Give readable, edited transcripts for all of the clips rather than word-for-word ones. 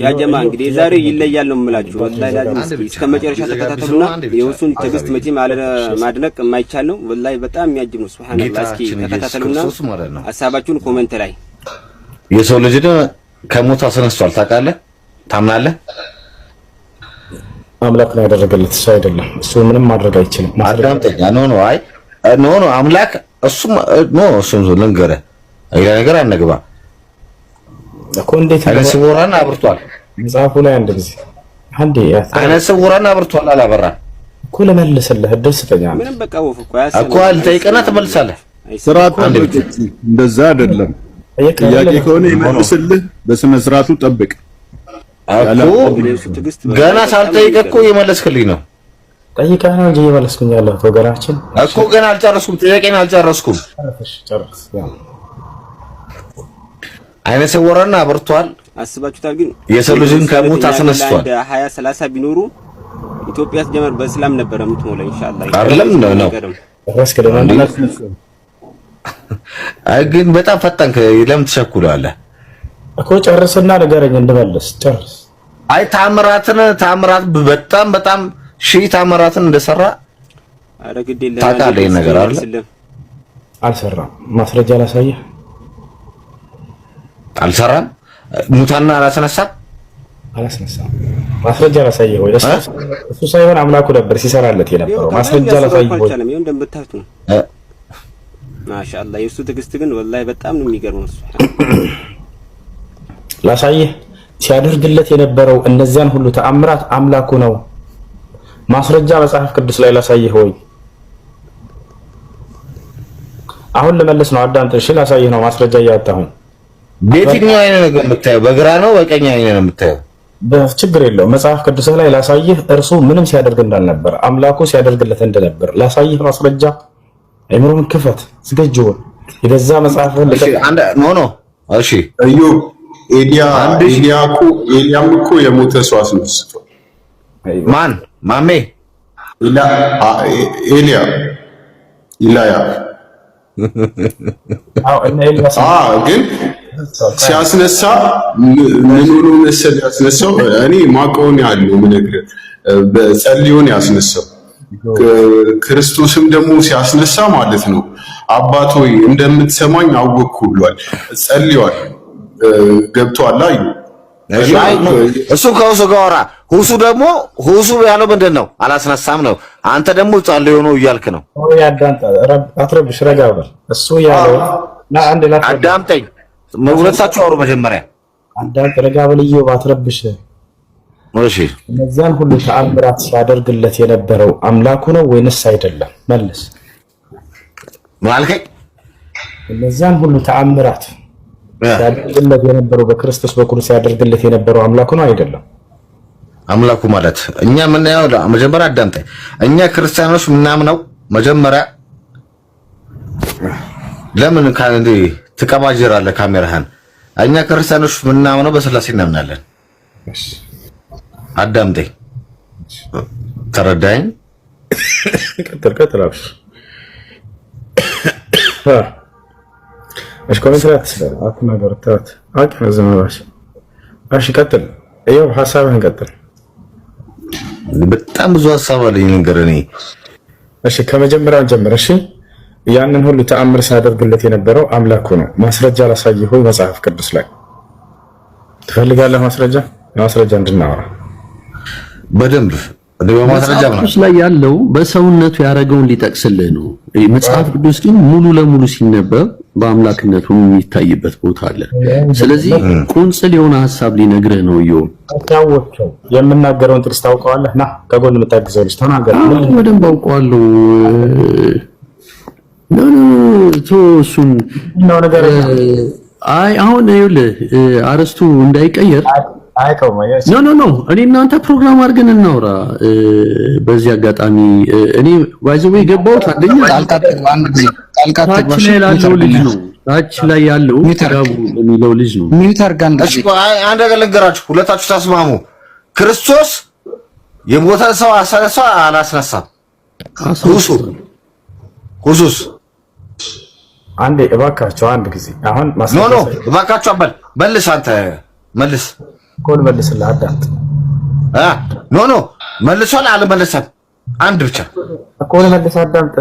ያ ጀማ እንግዲህ ዛሬው ይለያል ነው የምላችሁ። ወላሂ ላዚም እስከ መጨረሻ ተከታተሉና የውሱን ትዕግስት መቼም አለ ማድነቅ የማይቻል ነው። ወላሂ በጣም የሚያጅብ ነው። ሱብሃንአላህ። እስኪ ተከታተሉና ሐሳባችሁን ኮሜንት ላይ የሰው ልጅ ከሞት አስነስቷል ታውቃለህ? ታምናለህ? አምላክ ነው ያደረገለት እሱ አይደለም። እሱ ምንም ማድረግ አይችልም። አዳምጠኛ ኖ አምላክ እሱም ልንገርህ አይላ ነገር አንግባ እኮ እንዴት አይነ ስውራን አብርቷል። መጽሐፉ ላይ አንድ ጊዜ አይነ ስውራን አብርቷል አላበራ እኮ ለመልስልህ ደስተኛ ነው። ምንም በቃ ወፍ እኮ አልጠይቀና ትመልሳለህ። ስርዓት እንደዛ አይደለም። ጥያቄ ከሆነ ይመልስልህ በስነ ስርዓቱ ጠብቅ። ገና ሳልጠይቅ እኮ የመለስክልኝ ነው። ጠይቀህ ነው እንጂ የመለስኩኝ ያለሁት ወገናችን እኮ ገና አልጨረስኩም። ጥያቄን አልጨረስኩም። ጨርስ አይነ ስውራን አብርቷል። አስባችሁታል? ግን የሰው ልጅን ከሞት አስነስቷል። 20 30 ቢኖሩ ኢትዮጵያ ጀመር በእስላም ነበር የምትሞላው ኢንሻአላህ። አይደለም ነው አይ ግን በጣም ፈጣንክ። ለምን ትሸኩላለህ እኮ? ጨርስና ንገረኝ እንድመልስ። ጨርስ። አይ ታምራት በጣም ሺህ ታምራትን እንደሰራ አረግዴለ ታውቃለህ። ነገር አይደል? አልሰራም። ማስረጃ ላሳየህ። አልሰራም። ሙታና አላስነሳም። ማስረጃ ላሳየህ ወይ? እሱ ሳይሆን አምላኩ ነበር ሲሰራለት የነበረው። ማስረጃ ላሳየህ ወይ? ይሄን እንደምታዩት ነው። ማሻአላህ የሱ ትዕግስት ግን ወላሂ በጣም ነው የሚገርመው። ላሳየህ ሲያደርግለት የነበረው እነዚያን ሁሉ ተአምራት አምላኩ ነው። ማስረጃ መጽሐፍ ቅዱስ ላይ ላሳየህ ወይ? አሁን ልመልስ ነው። አዳምጥ እሺ። ላሳየህ ነው ማስረጃ እያወጣሁኝ። በየትኛው አይነ ነገር የምታየው? በግራ ነው በቀኝ አይነ ነው የምታየው? በችግር የለውም። መጽሐፍ ቅዱስ ላይ ላሳየህ እርሱ ምንም ሲያደርግ እንዳልነበር አምላኩ ሲያደርግለት እንደነበር ላሳየህ ማስረጃ። አይምሮን ክፈት፣ ዝግጁውን የገዛ መጽሐፍን እሺ አዩብ ኤልያም እኮ የሞተ ሰው አስነስቷል። ማን ማሜ ኤልያ ግን ሲያስነሳ ምን ሆኖ መሰል ያስነሳው? እኔ ማቀውን ያለው ምንግር በጸልዮን ያስነሳው። ክርስቶስም ደግሞ ሲያስነሳ ማለት ነው አባት ሆይ እንደምትሰማኝ አወቅኩ ብሏል። ጸልዮአል። ገብቷል። እሱ ከሁሱ ጋራ ሁሱ ያለው ምንድን ነው? አላስነሳም ነው። አንተ ደግሞ ጸልዮ ነው እያልክ ነው። አትረብሽ፣ ረጋ በል። እሱ ያለው አዳምጠኝ። ሁለታችሁ አውሩ መጀመሪያ። አዳምጥ፣ ረጋ በል። አትረብሽ። እሺ እነዚያን ሁሉ ተአምራት ሲያደርግለት የነበረው አምላኩ ነው ወይንስ አይደለም? መልስ። ማልከኝ እነዚያን ሁሉ ተአምራት ሲያደርግለት የነበረው በክርስቶስ በኩል ሲያደርግለት የነበረው አምላኩ ነው አይደለም? አምላኩ ማለት እኛ የምናየው መጀመሪያ አዳምጠኝ። እኛ ክርስቲያኖች ምናምነው መጀመሪያ ለምን ካንዲ ትቀባጅራለህ ካሜራህን? እኛ ክርስቲያኖች ምናምነው በስላሴ እናምናለን። አዳምጠኝ፣ ተረዳኝ? ቀጥል። እሺ ኮሜንት አትናገር። እሺ ቀጥል። ይኸው ሐሳብህን ቀጥል። በጣም ብዙ ሐሳብ አለኝ ነገር እኔ። እሺ ከመጀመሪያው ጀምር። እሺ ያንን ሁሉ ተአምር ሲያደርግለት የነበረው አምላኩ ነው። ማስረጃ ላሳየህ ወይ? መጽሐፍ ቅዱስ ላይ ትፈልጋለህ ማስረጃ? ማስረጃ እንድናወራ በደንብ በማስረጃ ላይ ያለው በሰውነቱ ያደረገውን ሊጠቅስልህ ነው። መጽሐፍ ቅዱስ ግን ሙሉ ለሙሉ ሲነበብ በአምላክነቱ የሚታይበት ቦታ አለ። ስለዚህ ቁንጽል የሆነ ሐሳብ ሊነግርህ ነው። ታውቀው የምናገረውን ጥቅስ ታውቀዋለህ? ና ከጎን የምታግዘው ልጅ ተናገር። በደንብ አውቀዋለሁ። እሱን ነው ነገር። አይ አሁን ይኸውልህ አርስቱ እንዳይቀየር ኖ እኔ እናንተ ፕሮግራም አድርገን እናውራ። በዚህ አጋጣሚ እኔ ባይዘው የገባሁት አንደኛ ታች ላይ ያለው ተጋቡ የሚለው ልጅ ነው። እሺ አንድ ነገር ልንገራችሁ፣ ሁለታችሁ ተስማሙ። ክርስቶስ የሞተ ሰው አስነሳ አላስነሳም? ሁሱስ አንዴ እባካችሁ አንድ ጊዜ አሁን እባካችሁ መልስ። አንተ መልስ ኮል መልስልህ አዳምጥ። ኖ ኖ መልሷል አልመለሰም? አንድ ብቻ ኮል መልስልህ አዳምጥ።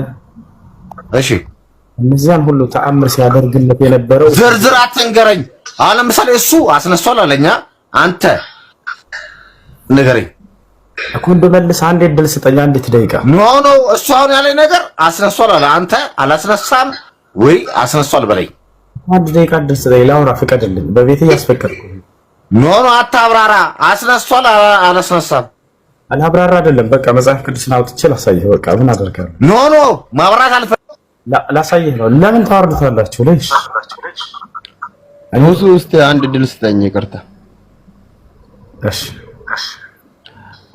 እሺ እነዚያን ሁሉ ተአምር ሲያደርግለት የነበረው ዝርዝር አትንገረኝ። አሁን ለምሳሌ እሱ አስነሷል አለኛ፣ አንተ ንገረኝ እኮ እንደመልስ አንዴ ድል ስጠኝ፣ አንዲት ደቂቃ። ኖ ኖ እሱ አሁን ያለኝ ነገር አስነሷል አለ፣ አንተ አላስነሳም ወይ አስነሷል በለኝ። አንድ ደቂቃ ድል ስጠኝ ላውራ ፍቀድልኝ፣ በቤቴ ያስፈቀድኩ። ኖ ኖ አታብራራ። አስነሷል አላስነሳም? አላብራራ አይደለም፣ በቃ መጽሐፍ ቅዱስን አውጥቼ ላሳይህ። በቃ ምን አደርጋለሁ? ኖ ኖ ማብራራት ላሳይህ ነው። ለምን ታወርዱታላችሁ? ለይሽ ሙሱ ውስጥ አንድ ድል ስጠኝ፣ ይቅርታ። እሺ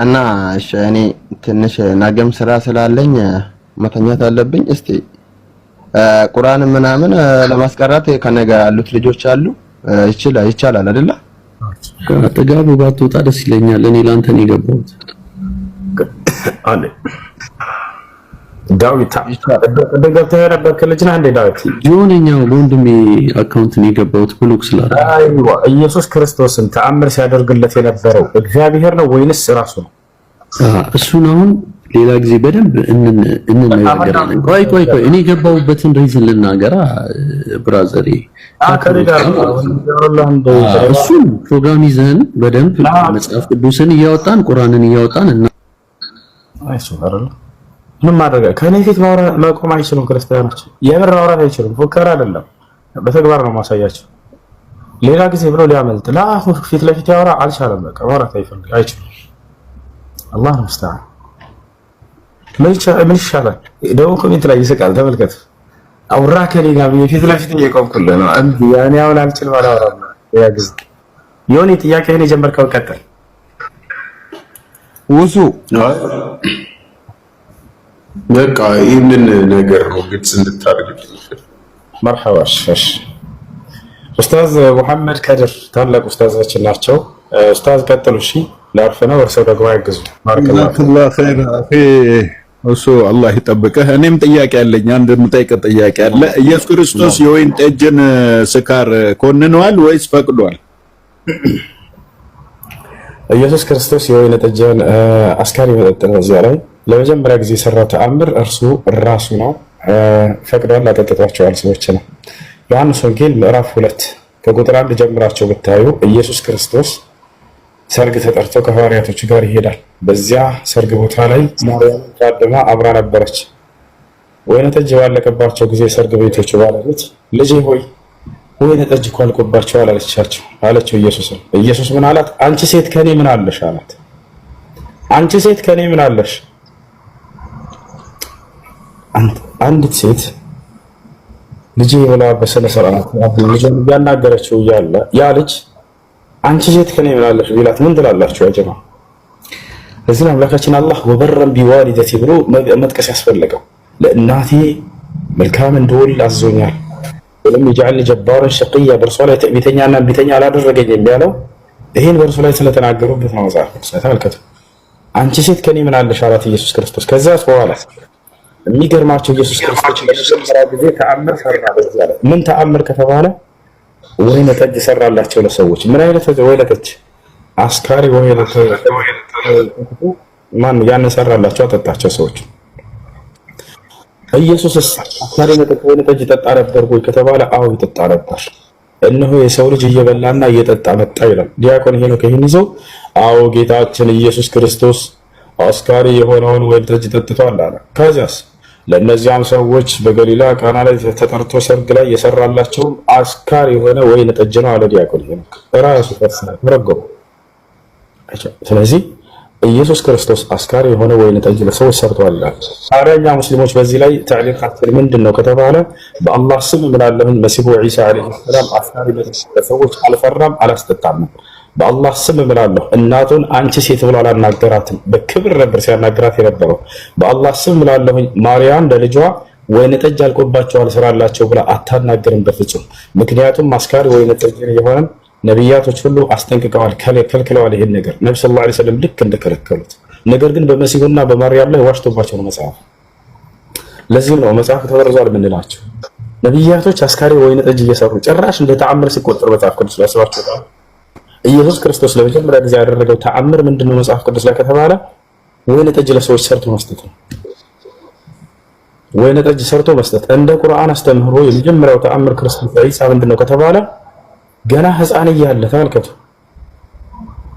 እና እሺ፣ እኔ ትንሽ ነገም ስራ ስላለኝ መተኛት አለብኝ። እስቲ ቁርአን ምናምን ለማስቀራት ከነጋ ያሉት ልጆች አሉ። ይቻላል አይደለ? ከጥጋቡ ባትወጣ ደስ ይለኛል። እኔ ላንተ ነው የገባሁት። አለ ዳዊት ገብተህ የነበርክ ልጅ ነህ እንዴ? ዳዊት የሆነኛው በወንድሜ አካውንት ነው የገባሁት ብሎክ ስላለ። አይዋ ኢየሱስ ክርስቶስን ተአምር ሲያደርግለት የነበረው እግዚአብሔር ነው ወይንስ ራሱ ነው? እሱን አሁን ሌላ ጊዜ በደንብ እንነጋገራለን። ቆይ እኔ የገባሁበትን ሪዝን ልናገራ ብራዘሬ። እሱን ፕሮግራም ይዘን በደንብ መጽሐፍ ቅዱስን እያወጣን ቁርአንን እያወጣን እና ምን ማድረግ ከኔ ፊት መቆም አይችሉም። ክርስቲያኖች የምር ማውራት አይችሉም። ፉከራ አይደለም፣ በተግባር ነው ማሳያቸው። ሌላ ጊዜ ብሎ ሊያመልጥ ለአሁን ፊት ለፊት ያወራ አልቻለም። በቃ ማውራት አይችልም። አላህ ሙስተዓን። ምን ይሻላል? ደግሞ ኮሜንት ላይ ይስቃል። ተመልከት። አውራ ከኔ ጋር ፊት ለፊት እየቆምኩልህ ነው። ያኔ አሁን አልችልም አላወራም። ያ ጊዜ የሆነ ጥያቄህን የጀመርከው ቀጥል። ውሱ በቃ ይህንን ነገር ነው ግልጽ እንድታደርግልኝ። መርሐባ። እሺ ኡስታዝ መሐመድ ከድር ታላቅ ኡስታዛችን ናቸው። ኡስታዝ ቀጥሉ። እሺ ላርፍ ነው፣ እርሰው ደግሞ ያግዙ። ባረከላሁ ኸይር አኺ እሱ አላህ ይጠብቅህ። እኔም ጥያቄ አለኝ። አንድ የምጠይቀው ጥያቄ አለ። ኢየሱስ ክርስቶስ የወይን ጠጅን ስካር ኮንነዋል ወይስ ፈቅዷል? ኢየሱስ ክርስቶስ የወይን ጠጅን አስካሪ መጠጥ ነው። እዚያ ላይ ለመጀመሪያ ጊዜ የሰራው ተአምር እርሱ ራሱ ነው። ፈቅዷል፣ አጠጥቷቸዋል ሰዎች ነው። ዮሐንስ ወንጌል ምዕራፍ 2 ከቁጥር 1 ጀምራቸው ብታዩ ኢየሱስ ክርስቶስ ሰርግ ተጠርቶ ከሐዋርያቶች ጋር ይሄዳል። በዚያ ሰርግ ቦታ ላይ ማርያም ታድማ አብራ ነበረች። ወይን ጠጅ ባለቀባቸው ጊዜ ሰርግ ቤቶቹ ባለቤት ልጄ ሆይ ወይን ጠጅ እኮ አልቆባቸዋል አለችው ኢየሱስን። ኢየሱስ ምን አላት? አንቺ ሴት ከኔ ምን አለሽ አላት። አንቺ ሴት ከኔ ምን አለሽ? አንዲት ሴት ልጄ ብላ በስነ ስርዓት ልጇን እያናገረችው እያለ ያ ልጅ አንቺ ሴት ከኔ ምን አለሽ ቢላት ምን ትላላችሁ? አጀማ ለዚህ አምላካችን አላህ ወበረን ቢዋሊደቲ ብሎ መጥቀስ ያስፈልገው። ለእናቴ መልካም እንደውል አዞኛል። ወለም ይجعل جبارا شقيا በርሷ ላይ ትዕቢተኛና ቢተኛ አላደረገኝም ያለው ይሄን በርሷ ላይ ስለተናገሩበት ነው። መጽሐፍ ተመልከቱ። አንቺ ሴት ከኔ ምን አለሽ አላት ኢየሱስ ክርስቶስ። ከዛ በኋላ የሚገርማቸው ኢየሱስ ክርስቶስ ለመጀመሪያ ጊዜ ተአምር ሰራ። በዚያ ላይ ምን ተአምር ከተባለ ወይን ጠጅ ሰራላቸው ለሰዎች። ምን አይነት ወይን ጠጅ? አስካሪ ወይን ጠጅ ማን ያን ሰራላቸው? አጠጣቸው ሰዎች። ኢየሱስስ አስካሪ ወይን ጠጅ ይጠጣ ነበር ወይ ከተባለ አዎ ይጠጣ ነበር። እነሆ የሰው ልጅ እየበላና እየጠጣ መጣ ይላል ዲያቆን ሄኖክ። ይህን ይዘው አዎ ጌታችን ኢየሱስ ክርስቶስ አስካሪ የሆነውን ወይን ጠጅ ጠጥቷል አለ። ከዚያስ ለእነዚያም ሰዎች በገሊላ ቃና ላይ ተጠርቶ ሰርግ ላይ የሰራላቸው አስካሪ የሆነ ወይን ጠጅ ነው አለ ዲያቆን ሄኖክ ራሱ ተረጎመ። ስለዚህ ኢየሱስ ክርስቶስ አስካሪ የሆነ ወይን ጠጅ ለሰዎች ሰርቷል። ታዲያ ሙስሊሞች በዚህ ላይ ተዕሊቃችን ምንድነው ከተባለ በአላህ ስም ምናለሁኝ መሲሁ ዒሳ አለይሂ ሰላም አስካሪ ለሰዎች አልፈራም አላስጠጣም። በአላህ ስም ምላለሁ እናቱን አንቺ ሴት ብሎ አላናገራትም። በክብር ነበር ሲያናገራት የነበረው። በአላህ ስም ምላለሁኝ ማርያም ለልጇ ወይን ጠጅ አልቆባቸዋል ስራላቸው ብላ አታናገርም በፍጹም። ምክንያቱም አስካሪ ወይን ጠጅ የሆነም ነቢያቶች ሁሉ አስጠንቅቀዋል፣ ከልክለዋል። ይሄን ነገር ነብዩ ሰለላሁ ዐለይሂ ወሰለም ልክ እንደከለከሉት፣ ነገር ግን በመሲሁና በማርያም ላይ ዋሽቶባቸው ነው መጽሐፍ። ለዚህ ነው መጽሐፍ ተበርዟል የምንላቸው። ነቢያቶች አስካሪ ወይን ጠጅ እየሰሩ ጭራሽ እንደ ተአምር ሲቆጠር መጽሐፍ ቅዱስ ላይ አስባችሁታል። ኢየሱስ ክርስቶስ ለመጀመሪያ ጊዜ ያደረገው ተአምር ምንድነው መጽሐፍ ቅዱስ ላይ ከተባለ ወይን ጠጅ ለሰዎች ሰርቶ መስጠት ነው። ወይን ጠጅ ሰርቶ መስጠት እንደ ቁርአን አስተምህሮ የመጀመሪያው ተአምር ክርስቶስ ዒሳ ምንድነው ከተባለ ገና ሕፃን እያለ ተመልከቱ፣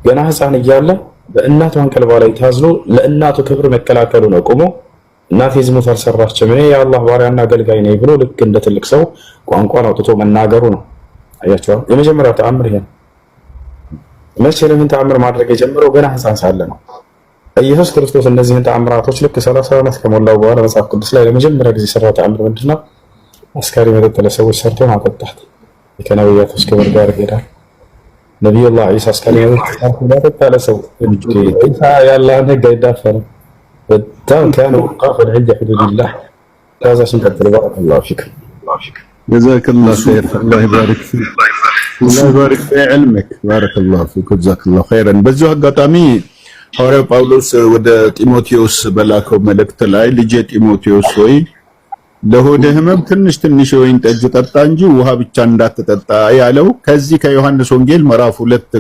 ገና ሕፃን እያለ በእናቱ አንቀልባ ላይ ታዝሎ ለእናቱ ክብር መከላከሉ ነው። ቆሞ እናቴ ዝሙት አልሰራችም እኔ የአላህ ባሪያና አገልጋይ ነኝ ብሎ ልክ እንደ ትልቅ ሰው ቋንቋን አውጥቶ መናገሩ ነው። አያችሁ፣ የመጀመሪያው ተአምር ይሄ ነው። መቼ ነው ይህን ተአምር ማድረግ የጀመረው? ገና ሕፃን ሳለ ነው። ኢየሱስ ክርስቶስ እነዚህን ተአምራቶች ልክ 30 ዓመት ከሞላው በኋላ መጽሐፍ ቅዱስ ላይ ለመጀመሪያ ጊዜ የሰራው ተአምር ምንድነው? አስካሪ መጠጥ ለሰዎች ሰርቶ ማጠጣት። ከነቢያቶች ክብር ጋር ይሄዳል። ነቢዩላህ ዒሳ አስካሪ መጠጥ ሰርቶ ማጠጣ ለሰው ዒሳ ያለህን ህግ አይዳፈርም። በጣም كان وقاف عند حدود الله هذا سنقدر. بارك الله فيكم. جزاك الله خير. الله يبارك فيك. الله يبارك في علمك. بارك الله فيك جزاك الله خيرا. በዚሁ አጋጣሚ ሐዋርያው ጳውሎስ ወደ ጢሞቴዎስ በላከው መልእክት ላይ ልጄ ጢሞቴዎስ ሆይ ለሆደ ህመም ትንሽ ትንሽ ወይን ጠጅ ጠጣ እንጂ ውሃ ብቻ እንዳትጠጣ ያለው ከዚህ ከዮሐንስ ወንጌል ምዕራፍ 2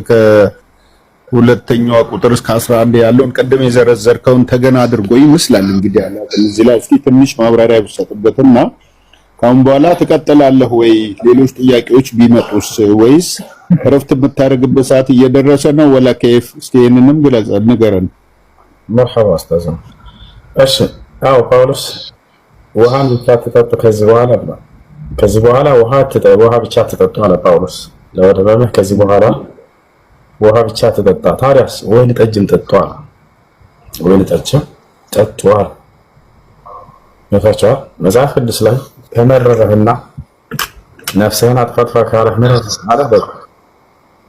ከሁለተኛው ቁጥር እስከ 11 ያለውን ቀደም የዘረዘርከውን ተገና አድርጎ ይመስላል። እንግዲህ አላውቅም እዚህ ላይ እስኪ ትንሽ ማብራሪያ ብትሰጥበትና ካሁን በኋላ ትቀጥላለህ ወይ? ሌሎች ጥያቄዎች ቢመጡስ ወይስ እረፍት የምታደርግበት ሰዓት እየደረሰ ነው ወላ ከይፍ? እስቲ ይሄንንም ግለጽ ንገረን። መርሐባ ኡስታዝ። እሺ አዎ ጳውሎስ ውሃን ብቻ ትጠጡ ከዚህ በኋላ ውሃ ብቻ ትጠጡ አለ ጳውሎስ ለወደበመህ። ከዚህ በኋላ ውሃ ብቻ ትጠጣ። ታዲያስ ወይን ጠጅም ጠጡ አለ። ወይን ጠጅም ጠጡ አለ። ነፋቻ መጽሐፍ ቅዱስ ላይ ከመረረህና ነፍስህን አጥፋጥፋ ካለህ ምረት ማለት ነው።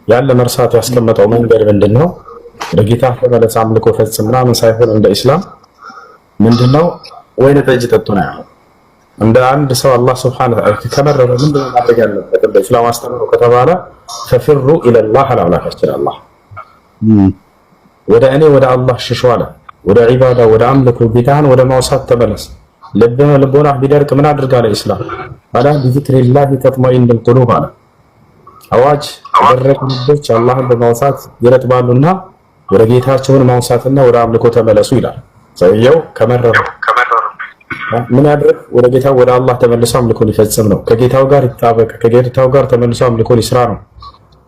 ያለ መርሳት ያስቀመጠው መንገድ ምንድነው? ለጌታ ተመለስ አምልኮ ፈጽም ምናምን ሳይሆን እንደ ኢስላም ምንድነው ወይን ጠጅ ጠጡ ነው ያለው። እንደ አንድ ሰው አላህ Subhanahu Wa Ta'ala ከመረረ ምንድነው ማድረግ ያለበት? በኢስላም አስተምሮ ከተባለ ፈፍሩ ኢለላህ አላላከችን አላህ ወደ እኔ ወደ አላህ ሽሹ አለ። ወደ ዒባዳ ወደ አምልኮ ጌታን ወደ ማውሳት ተመለስ። ልቦና ቢደርቅ ምን አድርጋለ ኢስላም አላ ቢዚክሪላህ ተጥመኢኑል ቁሉብ አለ። አዋጅ አደረቁ ልቦች አላህን በማውሳት ይረጥባሉና ወደ ጌታቸውን ማውሳትና ወደ አምልኮ ተመለሱ ይላል። ሰውየው ከመረረ ምን ያድርግ? ወደ ጌታው ወደ አላህ ተመልሶ አምልኮን ይፈጽም ነው። ከጌታው ጋር ይጣበቅ፣ ከጌታው ጋር ተመልሶ አምልኮን ይስራ ነው።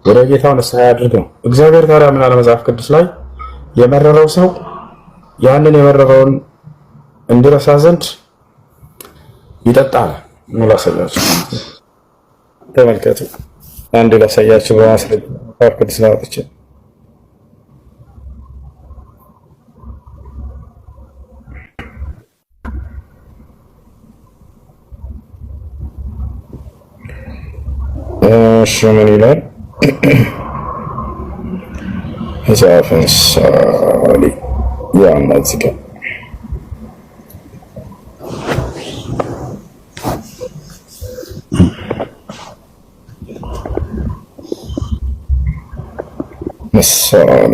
ወደ ጌታው ንስሐ ያድርግ ነው። እግዚአብሔር ታዲያ ምን አለ መጽሐፍ ቅዱስ ላይ? የመረረው ሰው ያንን የመረረውን እንዲረሳ ዘንድ ይጠጣል። ላሳያችሁ፣ ተመልከቱ። አንድ ላሳያችሁ በማስረጃ መጽሐፍ ቅዱስ ላይ አውጥቼ ምን ይላል? መጽሐፈ ምሳሌ ያና እዚህ ጋር ምሳሌ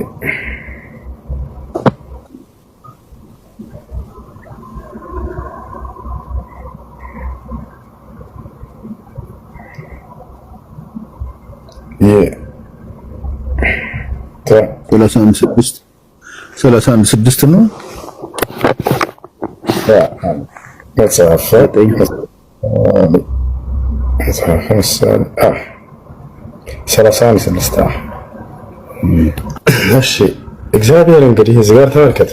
ሰላሳ ስድስት ነው። እግዚአብሔር እንግዲህ እዚህ ጋር ተመልከት።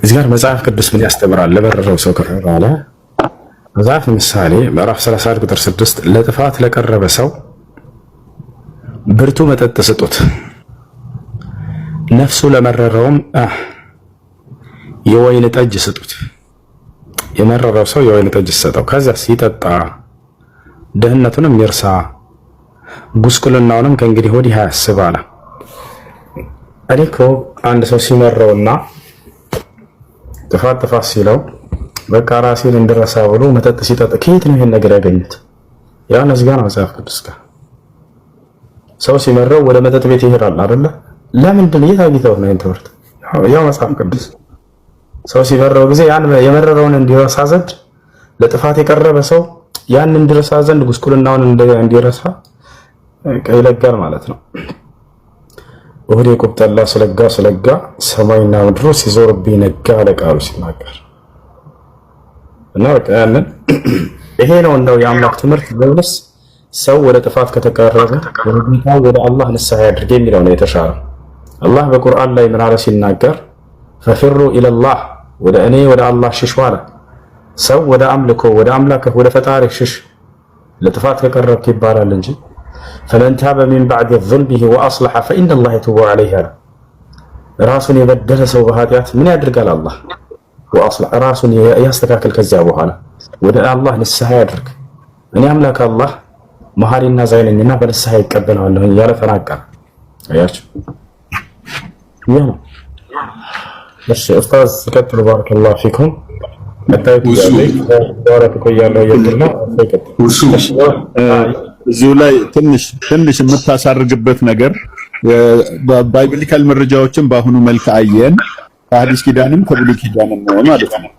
እዚህ ጋር መጽሐፍ ቅዱስ ምን ያስተምራል? ለበረረው ሰው ከተባለ መጽሐፍ ምሳሌ ምዕራፍ 31 ቁጥር 6 ለጥፋት ለቀረበ ሰው ብርቱ መጠጥ ስጡት፣ ነፍሱ ለመረረውም የወይን ጠጅ ስጡት። የመረረው ሰው የወይን ጠጅ ሰጠው፣ ከዛ ሲጠጣ ደህንነቱንም ይርሳ፣ ጉስቁልናውንም ከእንግዲህ ወዲህ አያስብ አለ። እኔ እኮ አንድ ሰው ሲመረውና ጥፋት ሲለው በቃ ራሴን እንድረሳ ብሎ መጠጥ ሲጠጣ ከየት ነው ይሄን ነገር ያገኙት? ያን እዚህ ጋር መጽሐፍ ቅዱስ ጋር ሰው ሲመረው ወደ መጠጥ ቤት ይሄዳል አይደለ? ለምንድን ነው የታጊተው ነው ትምህርት? ያው መጽሐፍ ቅዱስ ሰው ሲመረው ጊዜ ያን የመረረውን እንዲረሳ ዘንድ ለጥፋት የቀረበ ሰው ያን እንዲረሳ ዘንድ ጉስቁልናውን እንዲረሳ ይለጋል ማለት ነው። ወደ ቁብጠላ ስለጋ ሰማይና ምድሩ ሲዞርብኝ ነጋ ለቃሉ ሲናገር እና በቃ ያንን ይሄ ነው እንደው የአምላክ ትምህርት በእውነት ሰው ወደ ጥፋት ከተቃረበ ወደ አላህ ንስሐ ያድርግ የሚለው ነው የተሻለው። አላህ በቁርአን ላይ ምን አለ ሲናገር ፈፍሩ ኢለላህ ወደ እኔ ወደ አላህ ሽሹ አለ። ሰው ወደ አምልኮ ወደ አምላክህ ወደ ፈጣሪ ሽሽ ለጥፋት ከቀረብክ ይባላል እንጂ فلن تاب من بعد ظلمه واصلح فان الله يتوب عليه ራሱን የበደለ ሰው በኃጢአት ምን ያድርጋል? አላህ واصلح ራሱን ያስተካክል ከዚያ በኋላ ወደ አላህ ንስሐ ያድርግ። እኔ አምላክ አላህ መሐሪና ዛይነኝና በንስሐ ይቀበላል ያለ ተናገረ። አያችሁ ያ እሺ ኡስታዝ ተከተሉ ባረከላሁ ፊኩም መጣይቱ ያለኝ ወራቱ ቆያለው የድርና እዚሁ ላይ ትንሽ የምታሳርግበት ነገር ባይብሊካል መረጃዎችን በአሁኑ መልክ አየን ከሐዲስ ኪዳንም ከብሉይ ኪዳንም ነው ማለት ነው።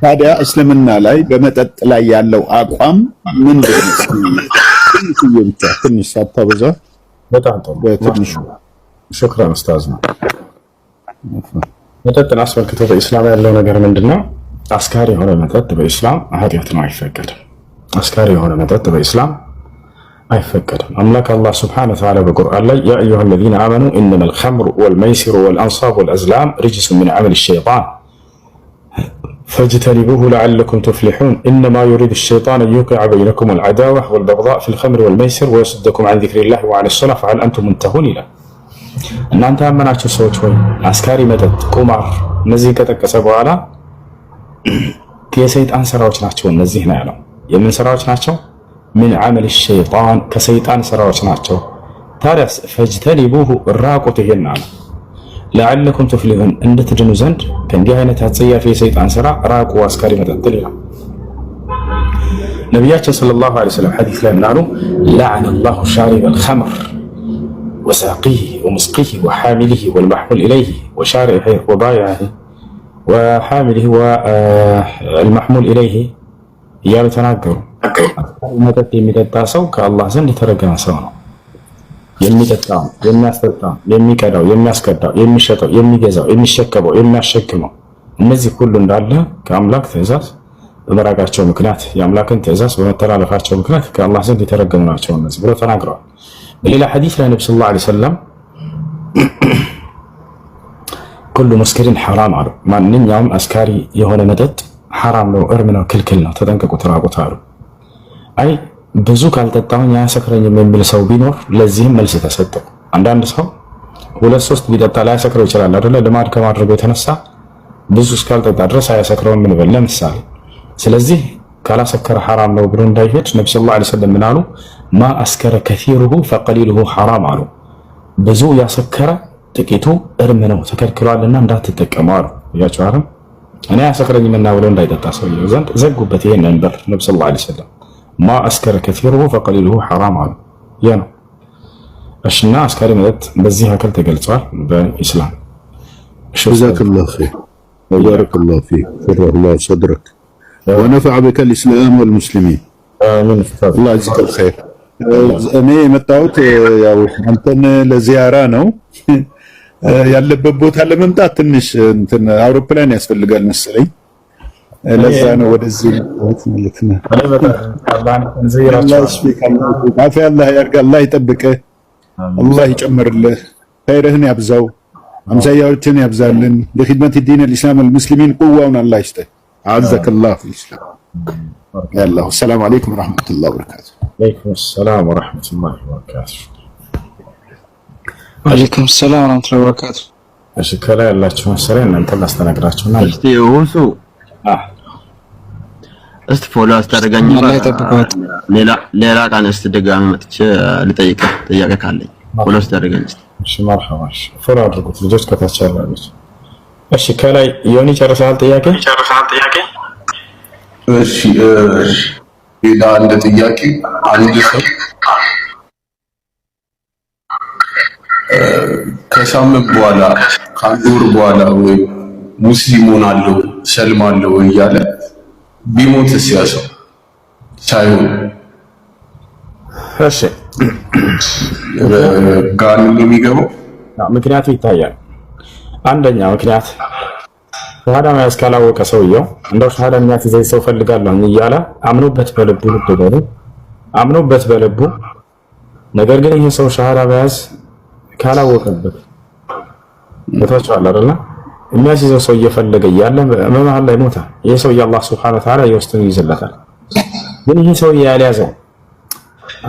ታዲያ እስልምና ላይ በመጠጥ ላይ ያለው አቋም ምንድን ነው? ትንሽ ሳታበዛ በጣም ትንሽ ሽክራን ኡስታዝ ነው። መጠጥን አስመልክቶ በኢስላም ያለው ነገር ምንድነው? አስካሪ የሆነ መጠጥ በኢስላም ኃጢአት ነው፣ አይፈቀድም። አስካሪ የሆነ መጠጥ በኢስላም አይፈቀድም። አምላክ አላህ ሱብሓነሁ ወተዓላ በቁርአን ላይ ያ አዩሃ الذين آمنوا إنما الخمر والميسر والأنصاب والأزلام رجس من عمل الشيطان فاجتنبوه لعلكم تفلحون إنما يريد الشيطان أن يوقع بينكم العداوة والبغضاء في الخمر والميسر ويصدكم عن ذكر الله وعن الصلاة فهل أنتم منتهون إلى እናንተ ያመናችሁ ሰዎች ሆይ አስካሪ መጠጥ፣ ቁማር እነዚህ ከተቀሰ በኋላ የሰይጣን ስራዎች ናቸው። እነዚህ ነው ያለው። የምን ስራዎች ናቸው? ምን عمل الشيطان ከሰይጣን ስራዎች ናቸው። ታዲያ ፈጅተኒቡሁ ራቁት ይሄን አለ لعلكم تفلحون እንድትድኑ ዘንድ ከእንዲህ አይነት አጸያፊ የሰይጣን ስራ ራቁ አስካሪ መጠጥ ይላል ነብያችን ሰለላሁ ዐለይሂ ወሰለም ሐዲስ ላይ ምናሉ لعن الله شارب الخمر وساقيه ومسقيه وحامله والمحمول إليه وشارعه وبايعه وحامله والمحمول إليه እያሉ ተናገሩ። መጠጥ የሚጠጣ ሰው ከአላህ ዘንድ የተረገመ ሰው ነው። የሚጠጣው፣ የሚያስጠጣው፣ የሚቀዳው፣ የሚያስቀዳው፣ የሚሸጠው፣ የሚገዛው፣ የሚሸከመው፣ የሚያሸክመው እነዚህ ሁሉ እንዳለ ከአምላክ ትእዛዝ በመራቃቸው ምክንያት የአምላክን ትእዛዝ በመተላለፋቸው ምክንያት ከአላህ ዘንድ የተረገሙ ናቸው እነዚህ ብለው ተናግረዋል። በሌላ ሐዲስ ላይ ነብዩ ሰለላሁ ዐለይሂ ወሰለም ኩሉ ሙስኪሪን ሐራም አሉ። ማንኛውም አስካሪ የሆነ መጠጥ ሐራም ነው፣ እርም ነው፣ ክልክል ነው፣ ተጠንቀቁት፣ ራቁት አሉ። አይ ብዙ ካልጠጣሁኝ አያሰክረኝም የሚል ሰው ቢኖር ለዚህም መልስ ተሰጠው። አንዳንድ ሰው 2-3 ቢጠጣ ላያሰክረው ይችላል አይደለ? ልማድ ከማድረጉ የተነሳ ብዙ እስካልጠጣ ድረስ አያሰክረውም እንበል ለምሳሌ። ስለዚህ ካላሰከረ ሐራም ነው ብሎ እንዳይሄድ ነብዩ ሰለላሁ ዐለይሂ ወሰለም ምናሉ ማ አስከረ ከሲሩሁ ፈቀሊሉሁ ሐራም አሉ። ብዙ ያሰከረ ጥቂቱ እርም ነው ተከልክሏልና እንዳትጠቀሙ አሉ። ያቸው አረም እኔ አያሰክረኝምና ብሎ እንዳይጠጣ ሰው ዘንድ ዘጉበት። ይሄን ነበር ነብዩ ሰለላሁ ዐለይሂ ወሰለም ማ አስከረ ከሲሩሁ ፈቀሊሉሁ ሐራም አሉ። ያ ነው እሺና አስካሪ መጠጥ በዚህ አካል ተገልጿል በኢስላም። ጀዛከላሁ ኸይር ወባረከላሁ ፊክ ፈረህ ሰድረክ ونفع بك الإسلام والمسلمين አሚን። الله يجزيك الخير። እኔ የመጣሁት ያው አንተን ለዚያራ ነው ያለበት ቦታ ለመምጣት ትንሽ እንትን አውሮፕላን ያስፈልጋል መሰለኝ። ለዛ ነው ወደዚህ ማለት ነው። አላህ ያርጋ፣ አላህ ይጠብቅህ፣ አላህ ይጨምርልህ፣ ኸይርህን ያብዛው፣ አምሳያዎችን ያብዛልን። ለኺድመት ዲን الإسلام والمسلمين ቁዋውን አላህ ይስጥህ። عزك الله في الإسلام. يلا والسلام عليكم ورحمة الله وبركاته. عليكم السلام ورحمة الله وبركاته. عليكم السلام ورحمة الله وبركاته. እሺ ከላይ ያላችሁ መሰለኝ እናንተ ላስተናግራችሁና እስቲ ሁሱ እስቲ ፎሎ አስተረጋኝ ሌላ ቀን እስቲ ድጋሚ መጥቼ ልጠይቅ ጥያቄ ካለኝ ፎሎ አስተረጋኝ። እሺ መርሐባ። እሺ ፎሎ አድርጉት ልጆች ከታች ያላችሁ። እሺ ከላይ ዮኒ ጨርሰሃል ጥያቄ? እሺ ሌላ አንድ ጥያቄ አንድ ሰው ከሳምንት በኋላ ከአንድ ወር በኋላ ወይ ሙስሊም ሆናለሁ ሰልማለሁ እያለ ቢሞትስ ያ ሰው ሳይሆን? እሺ ጋር የሚገባው ምክንያቱ ይታያል። አንደኛ ምክንያት ሸሃዳ መያዝ ካላወቀ ሰውየው እንደው ሸሃዳ የሚያስይዘኝ ሰው ፈልጋለሁ እያለ አምኖበት በልቡ አምኖበት በልቡ ነገር ግን ይሄ ሰው ሸሃዳ መያዝ ካላወቀበት ቦታቸዋል አይደለ የሚያስይዘው ሰው እየፈለገ እያለ በመሃል ላይ ሞታ ይሄ ሰው የአላህ Subhanahu Wa Ta'ala ይወስደው ይዘለታል። ግን ይሄ ሰው ያልያዘው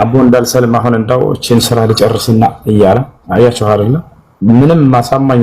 አቦ እንዳልሰልም አሁን እንዳው እቺን ስራ ልጨርስና እያለ አያችሁ አይደለ ምንም ማሳማኝ